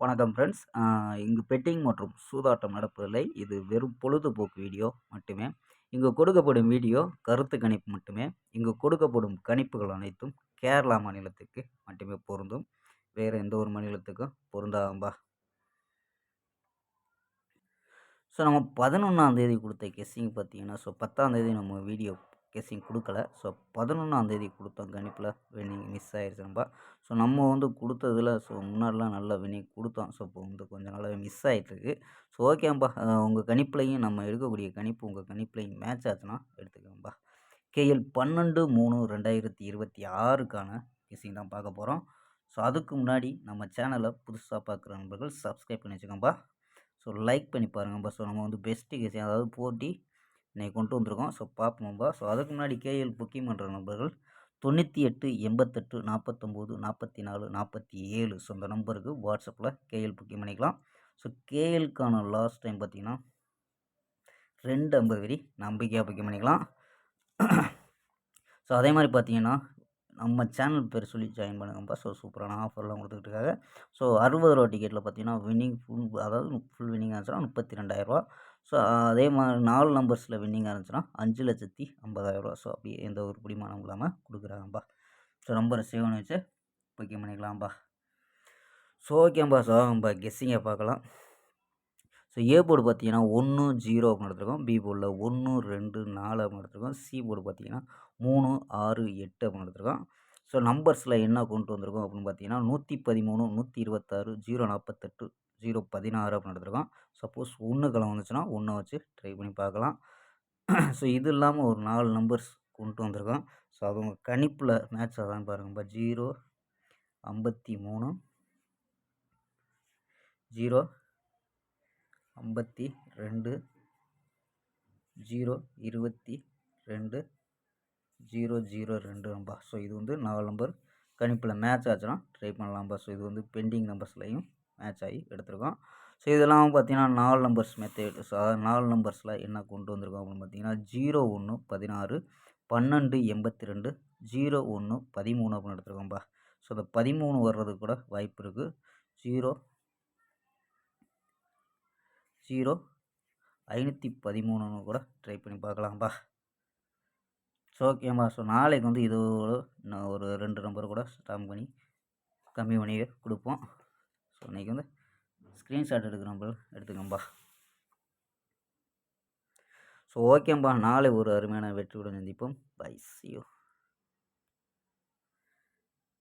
வணக்கம் ஃப்ரெண்ட்ஸ். இங்கு பெட்டிங் மற்றும் சூதாட்டம் நடப்பதில்லை. இது வெறும் பொழுதுபோக்கு வீடியோ மட்டுமே. இங்கு கொடுக்கப்படும் வீடியோ கருத்து கணிப்பு மட்டுமே. இங்கு கொடுக்கப்படும் கணிப்புகள் அனைத்தும் கேரளா மாநிலத்துக்கு மட்டுமே பொருந்தும். வேறு எந்த ஒரு மாநிலத்துக்கும் பொருந்தாதம்பா. ஸோ நம்ம 11ஆம் தேதி கொடுத்த கெஸ்ஸிங் பார்த்தீங்கன்னா, 10ஆம் தேதி நம்ம வீடியோ கெஸ்ஸிங் கொடுக்கல. 11ஆம் தேதி கொடுத்த கணிப்பில் வின்னிங் மிஸ் ஆயிடுச்சு நண்பா. நம்ம கொடுத்ததில் முன்னாடிலாம் நல்ல வின்னிங் கொடுத்தோம். இப்போ கொஞ்ச நாளாகவே மிஸ் ஆகிட்டுருக்கு. ஓகேம்பா, உங்கள் கணிப்புலையும் நம்ம எடுக்கக்கூடிய கணிப்பு உங்கள் கணிப்புலையும் மேட்ச் ஆச்சுன்னா எடுத்துக்கோங்கப்பா. KL 12/3/2026க்கான கெஸ்ஸிங் தான் பார்க்க போகிறோம். அதுக்கு முன்னாடி நம்ம சேனலை புதுசாக பார்க்குற நண்பர்கள் சப்ஸ்கிரைப் பண்ணி வச்சுக்கோங்கப்பா. லைக் பண்ணி பாருங்கப்பா. நம்ம பெஸ்ட்டு கெஸ்ஸிங், அதாவது போட்டி இன்னைக்கு கொண்டு வந்திருக்கோம். பார்ப்போம்பா. அதுக்கு முன்னாடி KL புக்கிங் பண்ணுற நண்பர்கள் 98 88 49 44 47 இந்த நம்பருக்கு வாட்ஸ்அப்பில் KL புக்கிங் பண்ணிக்கலாம். KLக்கான லாஸ்ட் டைம் பார்த்தீங்கன்னா 250 வரி நம்பிக்கையாக புக்கிங் பண்ணிக்கலாம். அதே மாதிரி பார்த்தீங்கன்னா நம்ம சேனல் பேர் சொல்லி ஜாயின் பண்ணுங்கப்பா. சூப்பரான ஆஃபர்லாம் கொடுத்துக்கிட்டு இருக்காங்க. 60 ரூபா டிக்கெட்டில் பார்த்தீங்கன்னா வின்னிங் ஃபுல் வின்னிங் ஆச்சுன்னா 32,000 ரூபா. அதே மாதிரி 4 நம்பர்ஸில் வின்னிங்காக இருந்துச்சுன்னா 5,50,000 ரூபா. அப்படியே எந்த ஒரு பிடிமானம் இல்லாமல் கொடுக்குறாங்கப்பா. நம்பரை சேவ் பண்ணி வச்சு புக்கிங் பண்ணிக்கலாம்ப்பா. ஓகேம்பா. கெஸ்ஸிங்கை பார்க்கலாம். ஏ போர்டு பார்த்தீங்கன்னா 1 0 அப்படின்னு எடுத்துருக்கோம். பி போர்டில் 1 2 4 அப்படின்னு எடுத்துருக்கோம். சி போர்டு பார்த்தீங்கன்னா 3 6 8 அப்படின்னு எடுத்துருக்கோம். நம்பர்ஸில் என்ன கொண்டு வந்திருக்கோம் அப்படின்னு பார்த்தீங்கன்னா 113 126 048 016 அப்படின்னு எடுத்துருக்கோம். சப்போஸ் 1 கிழமை வந்துச்சுன்னா 1 வச்சு ட்ரை பண்ணி பார்க்கலாம். இது இல்லாமல் ஒரு 4 நம்பர்ஸ் கொண்டு வந்திருக்கோம். அது உங்கள் கணிப்பில் மேட்ச் ஆகான்னு பாருங்கப்பா. 0 53 0 52 0 22 002 நம்பா. இது 4 நம்பர் கணிப்பில் மேட்ச் ஆச்சுன்னா ட்ரை பண்ணலாம்ப்பா. இது பெண்டிங் நம்பர்ஸ்லையும் மேட்ச் ஆகி எடுத்துருக்கோம். இதெல்லாம் பார்த்தீங்கன்னா 4 நம்பர்ஸ் மெத்தேட். அதாவது 4 நம்பர்ஸில் என்ன கொண்டு வந்திருக்கோம் அப்படின்னு பார்த்தீங்கன்னா 01 16 12 82 01 13 அப்படின்னு எடுத்துருக்கோம்ப்பா. இந்த 13 வர்றதுக்கு கூட வாய்ப்பு இருக்குது. 0 0 513 கூட ட்ரை பண்ணி பார்க்கலாம்ப்பா. ஓகேம்மா. நாளைக்கு இதோட நான் ஒரு 2 நம்பர் கூட ஸ்ட்ராங் பண்ணி கம்மி பண்ணி கொடுப்போம். இன்றைக்கி ஸ்க்ரீன்ஷாட் எடுக்கிற நம்பர் எடுத்துக்கோம்பா. ஓகேம்பா. நாளை ஒரு அருமையான வெற்றியுடன் சந்திப்போம். Bye, see you.